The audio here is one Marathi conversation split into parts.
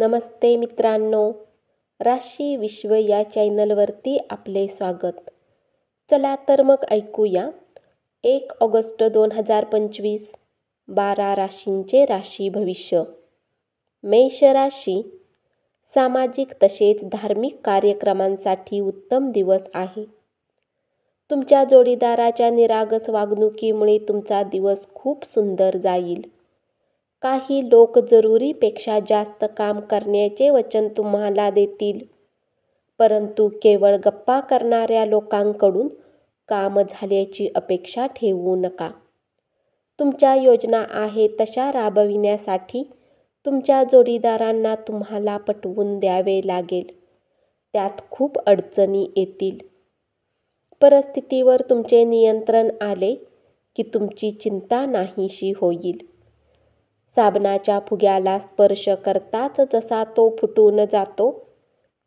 नमस्ते मित्रांनो, राशी विश्व या चॅनलवरती आपले स्वागत. चला तर मग ऐकूया 1 ऑगस्ट 2025 12 राशींचे राशी भविष्य. मेष राशी, सामाजिक तसेच धार्मिक कार्यक्रमांसाठी उत्तम दिवस आहे. तुमच्या जोडीदाराच्या निरागस वागणुकीमुळे तुमचा दिवस खूप सुंदर जाईल. काही लोक जरुरीपेक्षा जास्त काम करण्याचे वचन तुम्हाला देतील, परंतु केवळ गप्पा करणाऱ्या लोकांकडून काम झाल्याची अपेक्षा ठेवू नका. तुमच्या योजना आहेत तशा राबविण्यासाठी तुमच्या जोडीदारांना तुम्हाला पटवून द्यावे लागेल. त्यात खूप अडचणी येतील. परिस्थितीवर तुमचे नियंत्रण आले की तुमची चिंता नाहीशी होईल. साबणाच्या फुग्याला स्पर्श करताच जसा तो फुटून जातो,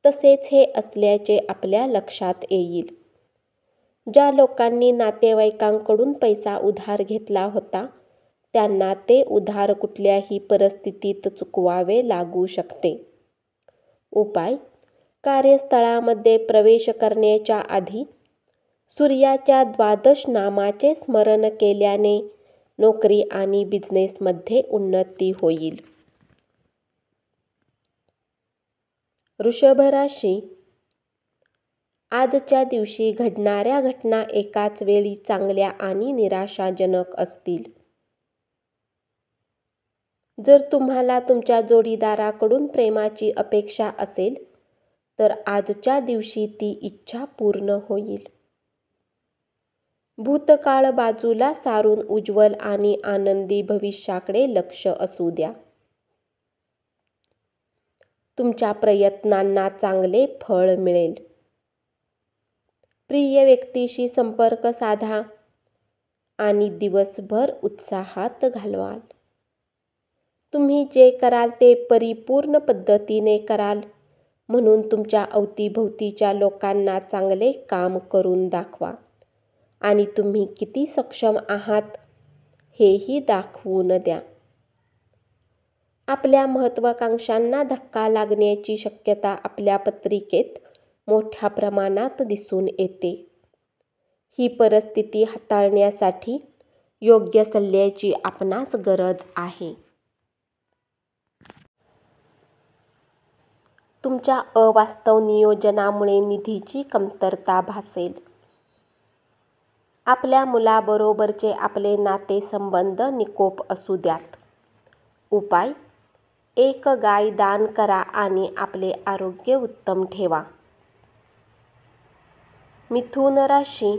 तसेच हे असल्याचे आपल्या लक्षात येईल. ज्या लोकांनी नातेवाईकांकडून पैसा उधार घेतला होता, त्यांना ते उधार कुठल्याही परिस्थितीत चुकवावे लागू शकते. उपाय: कार्यस्थळामध्ये प्रवेश करण्याच्या आधी सूर्याच्या 12 नामाचे स्मरण केल्याने नोकरी आणि बिझनेसमध्ये उन्नती होईल. वृषभ राशी, आजच्या दिवशी घडणाऱ्या घटना एकाच वेळी चांगल्या आणि निराशाजनक असतील. जर तुम्हाला तुमच्या जोडीदाराकडून प्रेमाची अपेक्षा असेल तर आजच्या दिवशी ती इच्छा पूर्ण होईल. भूतकाळ बाजूला सारून उज्ज्वल आणि आनंदी भविष्याकडे लक्ष असू द्या. तुमच्या प्रयत्नांना चांगले फळ मिळेल. प्रिय व्यक्तीशी संपर्क साधा आणि दिवसभर उत्साहात घालवाल. तुम्ही जे कराल ते परिपूर्ण पद्धतीने कराल, म्हणून तुमच्या अवतीभोवतीच्या लोकांना चांगले काम करून दाखवा आणि तुम्ही किती सक्षम आहात हेही दाखवून द्या. आपल्या महत्त्वाकांक्षांना धक्का लागण्याची शक्यता आपल्या पत्रिकेत मोठ्या प्रमाणात दिसून येते. ही परिस्थिती हाताळण्यासाठी योग्य सल्ल्याची आपणास गरज आहे. तुमच्या अवास्तव नियोजनामुळे निधीची कमतरता भासेल. आपल्या मुलाबरोबरचे आपले नातेसंबंध निकोप असू द्यात. उपाय: एक गाय दान करा आणि आपले आरोग्य उत्तम ठेवा. मिथुन राशी,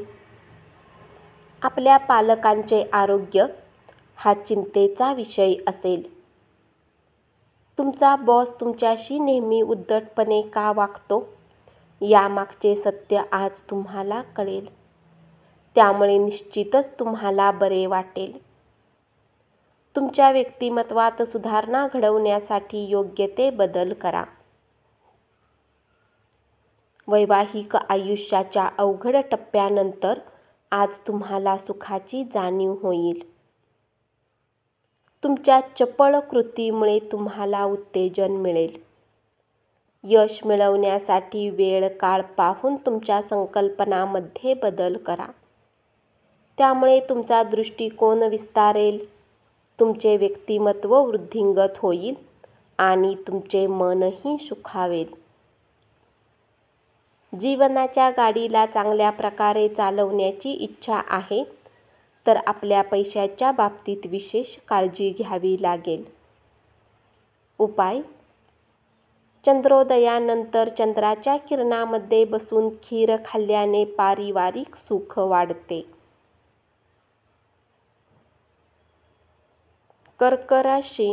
आपल्या पालकांचे आरोग्य हा चिंतेचा विषय असेल. तुमचा बॉस तुमच्याशी नेहमी उद्धटपणे का वागतो यामागचे सत्य आज तुम्हाला कळेल. त्यामुळे निश्चितच तुम्हाला बरे वाटेल. तुमच्या व्यक्तिमत्वात सुधारणा घडवण्यासाठी योग्य ते बदल करा. वैवाहिक आयुष्याच्या अवघड टप्प्यानंतर आज तुम्हाला सुखाची जाणीव होईल. तुमच्या चपळ कृतीमुळे तुम्हाला उत्तेजन मिळेल. यश मिळवण्यासाठी वेळ काळ पाहून तुमच्या संकल्पनांमध्ये बदल करा. त्यामुळे तुमचा दृष्टिकोन विस्तारेल, तुमचे व्यक्तिमत्व वृद्धिंगत होईल आणि तुमचे मनही सुखावेल. जीवनाच्या गाडीला चांगल्या प्रकारे चालवण्याची इच्छा आहे तर आपल्या पैशाच्या बाबतीत विशेष काळजी घ्यावी लागेल. उपाय: चंद्रोदयानंतर चंद्राच्या किरणामध्ये बसून खीर खाल्ल्याने पारिवारिक सुख वाढते. कर्क राशी,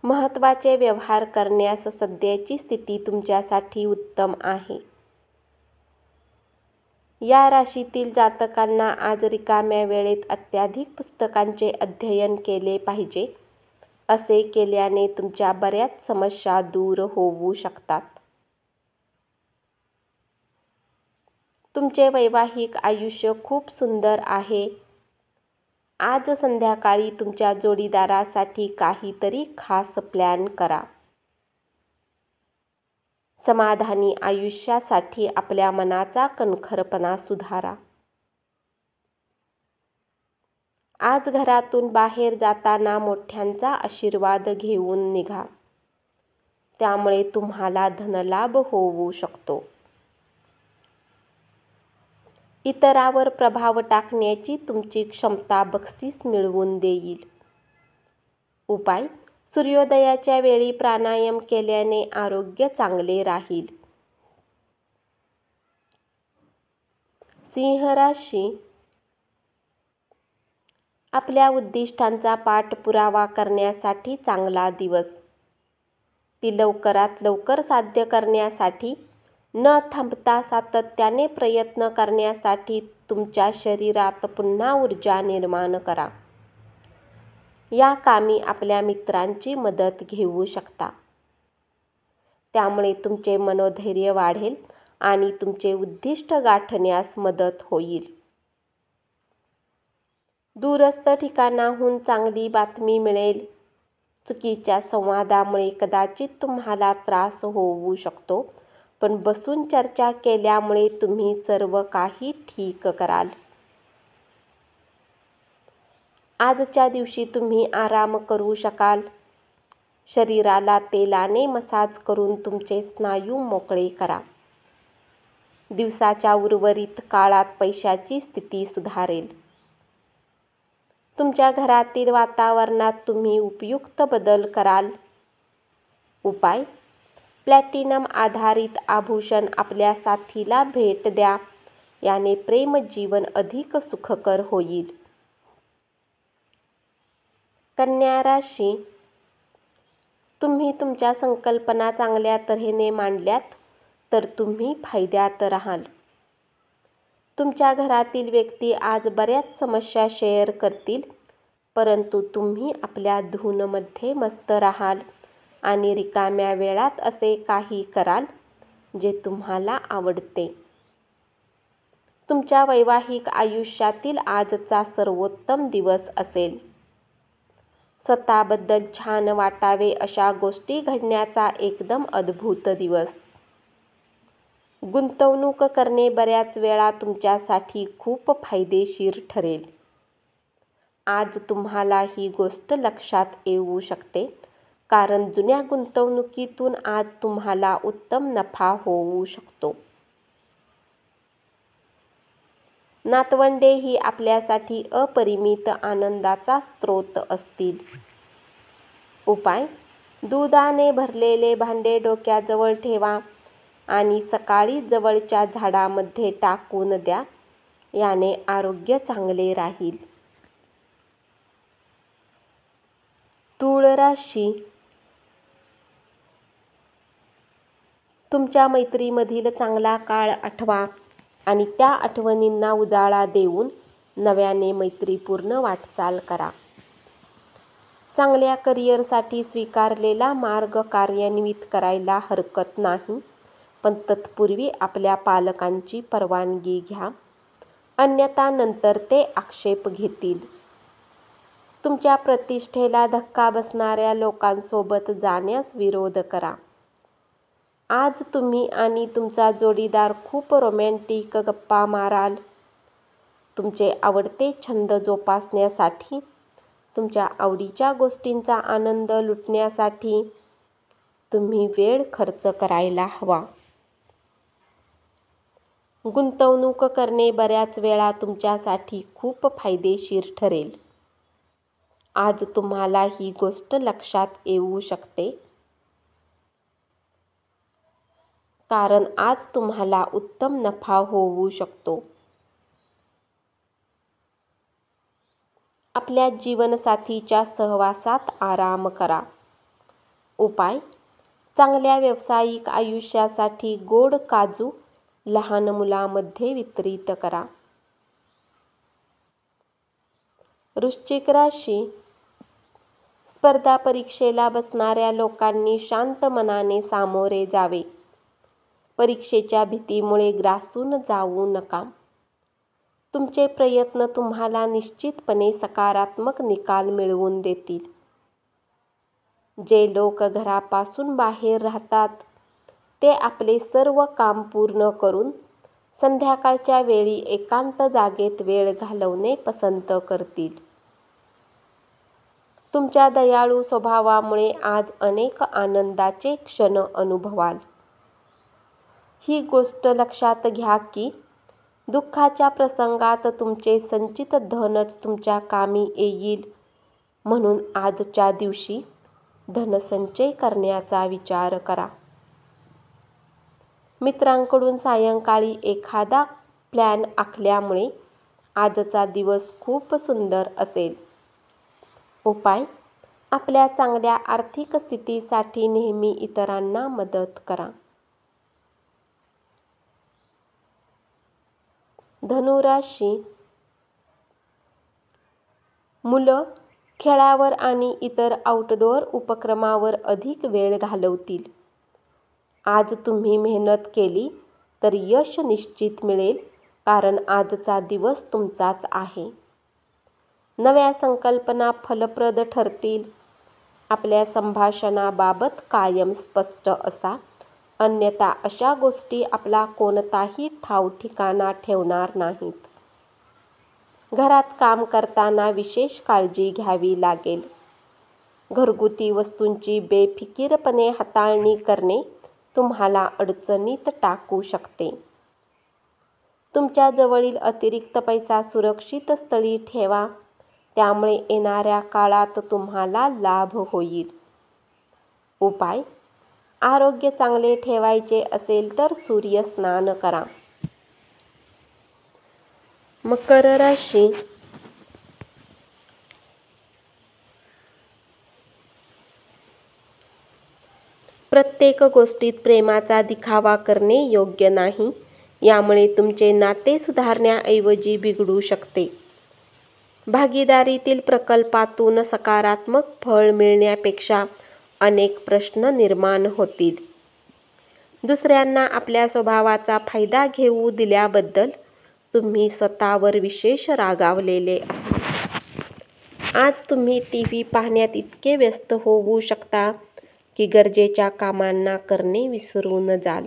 महत्त्वाचे व्यवहार करण्यास सध्याची स्थिती तुमच्यासाठी उत्तम आहे. या राशीतील जातकांना आज रिकाम्या वेळेत अत्याधिक पुस्तकांचे अध्ययन केले पाहिजे. असे केल्याने तुमच्या बऱ्याच समस्या दूर होऊ शकतात. तुमचे वैवाहिक आयुष्य खूप सुंदर आहे. आज संध्याकाळी तुमच्या जोडीदारासाठी काहीतरी खास प्लॅन करा. समाधानी आयुष्यासाठी आपल्या मनाचा कणखरपणा सुधारा. आज घरातून बाहेर जाताना मोठ्यांचा आशीर्वाद घेऊन निघा. त्यामुळे तुम्हाला धनलाभ होऊ शकतो. इतरांवर प्रभाव टाकण्याची तुमची क्षमता बक्षीस मिळवून देईल. उपाय: सूर्योदयाच्या वेळी प्राणायाम केल्याने आरोग्य चांगले राहील. सिंह राशी. आपल्या उद्दिष्टांचा पाठपुरावा करण्यासाठी चांगला दिवस. ती लवकरात लवकर साध्य करण्यासाठी न थांबता सातत्याने प्रयत्न करण्यासाठी तुमच्या शरीरात पुन्हा ऊर्जा निर्माण करा. या कामी आपल्या मित्रांची मदत घेऊ शकता. त्यामुळे तुमचे मनोधैर्य वाढेल आणि तुमचे उद्दिष्ट गाठण्यास मदत होईल. दूरस्थ ठिकाणाहून चांगली बातमी मिळेल. चुकीच्या संवादामुळे कदाचित तुम्हाला त्रास होऊ शकतो, पण बसून चर्चा केल्यामुळे तुम्ही सर्व काही ठीक कराल. आजच्या दिवशी तुम्ही आराम करू शकाल. शरीराला तेलाने मसाज करून तुमचे स्नायू मोकळे करा. दिवसाच्या उर्वरित काळात पैशाची स्थिती सुधारेल. तुमच्या घरातील वातावरणात तुम्ही उपयुक्त बदल कराल. उपाय: प्लॅटिनम आधारित आभूषण आपल्या साथीला भेट द्या. याने प्रेम जीवन अधिक सुखकर होईल. कन्या राशी. तुम्ही तुमच्या संकल्पना चांगल्या तऱ्हेने मांडल्यात तर तुम्ही फायद्यात राहाल. तुमच्या घरातील व्यक्ती आज बऱ्याच समस्या शेअर करतील, परंतु तुम्ही आपल्या धूनमध्ये मस्त राहाल आणि रिकाम्या वेळात असे काही कराल जे तुम्हाला आवडते. तुमच्या वैवाहिक आयुष्यातील आजचा सर्वोत्तम दिवस असेल. स्वतःबद्दल छान वाटावे अशा गोष्टी घडण्याचा एकदम अद्भुत दिवस. गुंतवणूक करणे बऱ्याच वेळा तुमच्यासाठी खूप फायदेशीर ठरेल. आज तुम्हाला ही गोष्ट लक्षात येऊ शकते, कारण जुन्या गुंतवणुकीतून आज तुम्हाला उत्तम नफा होऊ शकतो. नातवंडे ही आपल्यासाठी अपरिमित आनंदाचा स्रोत असतील. उपाय: दुधाने भरलेले भांडे डोक्याजवळ ठेवा आणि सकाळी जवळच्या झाडामध्ये टाकून द्या. याने आरोग्य चांगले राहील. तुळ राशी. तुमच्या मैत्रीमधील चांगला काळ आठवा आणि त्या आठवणींना उजाळा देऊन नव्याने मैत्रीपूर्ण वाटचाल करा. चांगल्या करिअरसाठी स्वीकारलेला मार्ग कार्यान्वित करायला हरकत नाही, पण तत्पूर्वी आपल्या पालकांची परवानगी घ्या, अन्यथा नंतर ते आक्षेप घेतील. तुमच्या प्रतिष्ठेला धक्का बसणाऱ्या लोकांसोबत जाण्यास विरोध करा. आज तुम्ही आणि तुमचा जोडीदार खूप रोमॅन्टिक गप्पा माराल. तुमचे आवडते छंद जोपासण्यासाठी, तुमच्या आवडीच्या गोष्टींचा आनंद लुटण्यासाठी तुम्ही वेळ खर्च करायला हवा. गुंतवणूक करणे बऱ्याच वेळा तुमच्यासाठी खूप फायदेशीर ठरेल. आज तुम्हाला ही गोष्ट लक्षात येऊ शकते, कारण आज तुम्हाला उत्तम नफा होऊ शकतो. आपल्या जीवनसाथीच्या सहवासात आराम करा. उपाय: चांगल्या व्यावसायिक आयुष्यासाठी गोड काजू लहान मुलांमध्ये वितरित करा. वृश्चिक राशी. स्पर्धा परीक्षेला बसणाऱ्या लोकांनी शांत मनाने सामोरे जावे. परीक्षेच्या भीतीमुळे ग्रासून जाऊ नका. तुमचे प्रयत्न तुम्हाला निश्चितपणे सकारात्मक निकाल मिळवून देतील. जे लोक घरापासून बाहेर राहतात ते आपले सर्व काम पूर्ण करून संध्याकाळच्या वेळी एकांत जागेत वेळ घालवणे पसंत करतील. तुमच्या दयाळू स्वभावामुळे आज अनेक आनंदाचे क्षण अनुभवाल. ही गोष्ट लक्षात घ्या की दुःखाच्या प्रसंगात तुमचे संचित धनच तुमच्या कामी येईल, म्हणून आजच्या दिवशी धनसंचय करण्याचा विचार करा. मित्रांकडून सायंकाळी एखादा प्लॅन आखल्यामुळे आजचा दिवस खूप सुंदर असेल. उपाय: आपल्या चांगल्या आर्थिक स्थितीसाठी नेहमी इतरांना मदत करा. धनुराशी: मुलं खेळावर आणि इतर आउटडोअर उपक्रमावर अधिक वेळ घालवतील. आज तुम्ही मेहनत केली तर यश निश्चित मिळेल, कारण आजचा दिवस तुमचाच आहे. नव्या संकल्पना फलप्रद ठरतील. आपल्या संभाषणाबाबत कायम स्पष्ट असा, अन्यथा अशा गोष्टी आपला कोणताही ठावठिकाणा ठेवणार नाहीत. घरात काम करताना विशेष काळजी घ्यावी लागेल. घरगुती वस्तूंची बेफिकीरपणे हाताळणी करणे तुम्हाला अडचणीत टाकू शकते. तुमच्या जवळील अतिरिक्त पैसा सुरक्षित स्थळी ठेवा, त्यामुळे येणाऱ्या काळात तुम्हाला लाभ होईल. उपाय: आरोग्य चांगले ठेवायचे असेल तर सूर्यस्नान करा. मकर राशी: प्रत्येक गोष्टीत प्रेमाचा दिखावा करणे योग्य नाही. यामुळे तुमचे नाते सुधारण्याऐवजी बिघडू शकते. भागीदारीतील प्रकल्पातून सकारात्मक फळ मिळण्यापेक्षा अनेक प्रश्न निर्माण होतील. दुसऱ्यांना आपल्या स्वभावाचा फायदा घेऊ दिल्याबद्दल तुम्ही स्वतःवर विशेष रागावलेले असाल. आज तुम्ही टीव्ही पाहण्यात इतके व्यस्त होऊ शकता की गरजेच्या कामांना करणे विसरून जाल.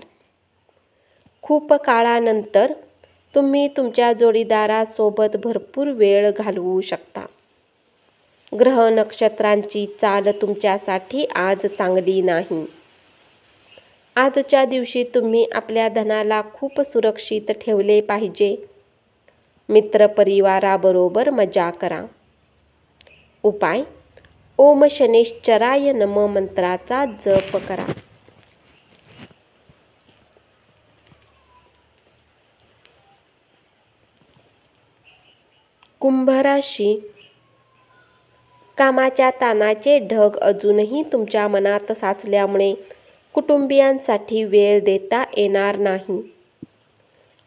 खूप काळानंतर तुम्ही तुमच्या जोडीदारासोबत भरपूर वेळ घालवू शकता. ग्रह नक्षत्रांची चाल तुमच्यासाठी आज चांगली नाही. आजच्या दिवशी तुम्ही आपल्या धनाला खूप सुरक्षित ठेवले पाहिजे. मित्रपरिवाराबरोबर मजा करा. उपाय: ओम शनैश्चराय नमः मंत्राचा जप करा. कुंभ राशी: कामाच्या ताणाचे ढग अजूनही तुमच्या मनात साचल्यामुळे कुटुंबियांसाठी वेळ देता येणार नाही.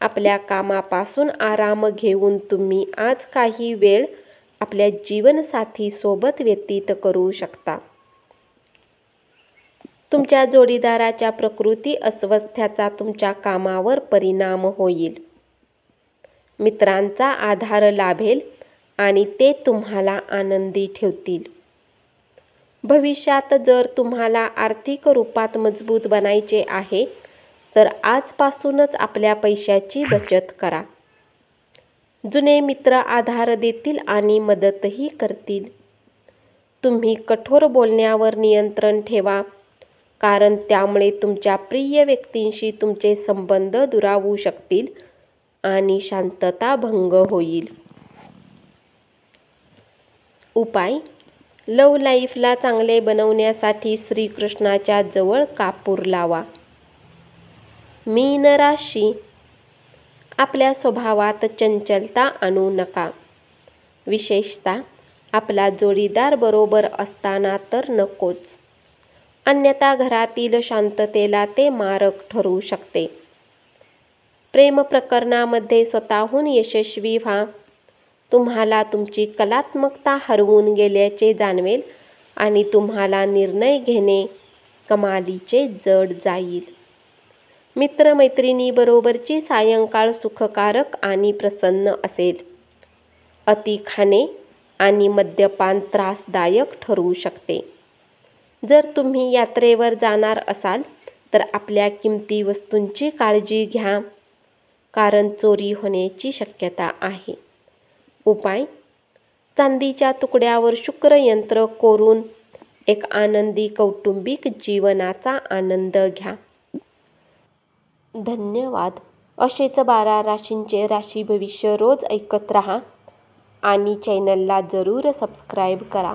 आपल्या कामापासून आराम घेऊन तुम्ही आज काही वेळ आपल्या जीवनसाथीसोबत व्यतीत करू शकता. तुमच्या जोडीदाराच्या प्रकृती अस्वास्थ्याचा तुमच्या कामावर परिणाम होईल. मित्रांचा आधार लाभेल आणि ते तुम्हाला आनंदी ठेवतील. भविष्यात जर तुम्हाला आर्थिक रूपात मजबूत बनायचे आहे तर आजपासूनच आपल्या पैशाची बचत करा. जुने मित्र आधार देतील आणि मदतही करतील. तुम्ही कठोर बोलण्यावर नियंत्रण ठेवा, कारण त्यामुळे तुमच्या प्रिय व्यक्तींशी तुमचे संबंध दुरावू शकतील आणि शांतता भंग होईल. उपाय: लव्ह लाईफला चांगले बनवण्यासाठी श्रीकृष्णाच्या जवळ कापूर लावा. मीन राशी: आपल्या स्वभावात चंचलता आणू नका. विशेषतः आपला जोडीदार बरोबर असताना तर नकोच, अन्यथा घरातील शांततेला ते मारक ठरू शकते. प्रेम प्रकरणामध्ये स्वतःहून यशस्वी व्हा. तुम्हाला तुमची कलात्मकता हरवून गेल्याचे जाणवेल आणि तुम्हाला निर्णय घेणे कमालीचे जड जाईल. मित्रमैत्रिणीबरोबरची सायंकाळ सुखकारक आणि प्रसन्न असेल. अति खाणे आणि मद्यपान त्रासदायक ठरू शकते. जर तुम्ही यात्रेवर जाणार असाल तर आपल्या किमती वस्तूंची काळजी घ्या, कारण चोरी होण्याची शक्यता आहे. उपाय: चांदीच्या तुकड्यावर शुक्रयंत्र कोरून एक आनंदी कौटुंबिक जीवनाचा आनंद घ्या. धन्यवाद. असेच 12 राशींचे राशी भविष्य रोज ऐकत रहा आणि चॅनलला जरूर सबस्क्राईब करा.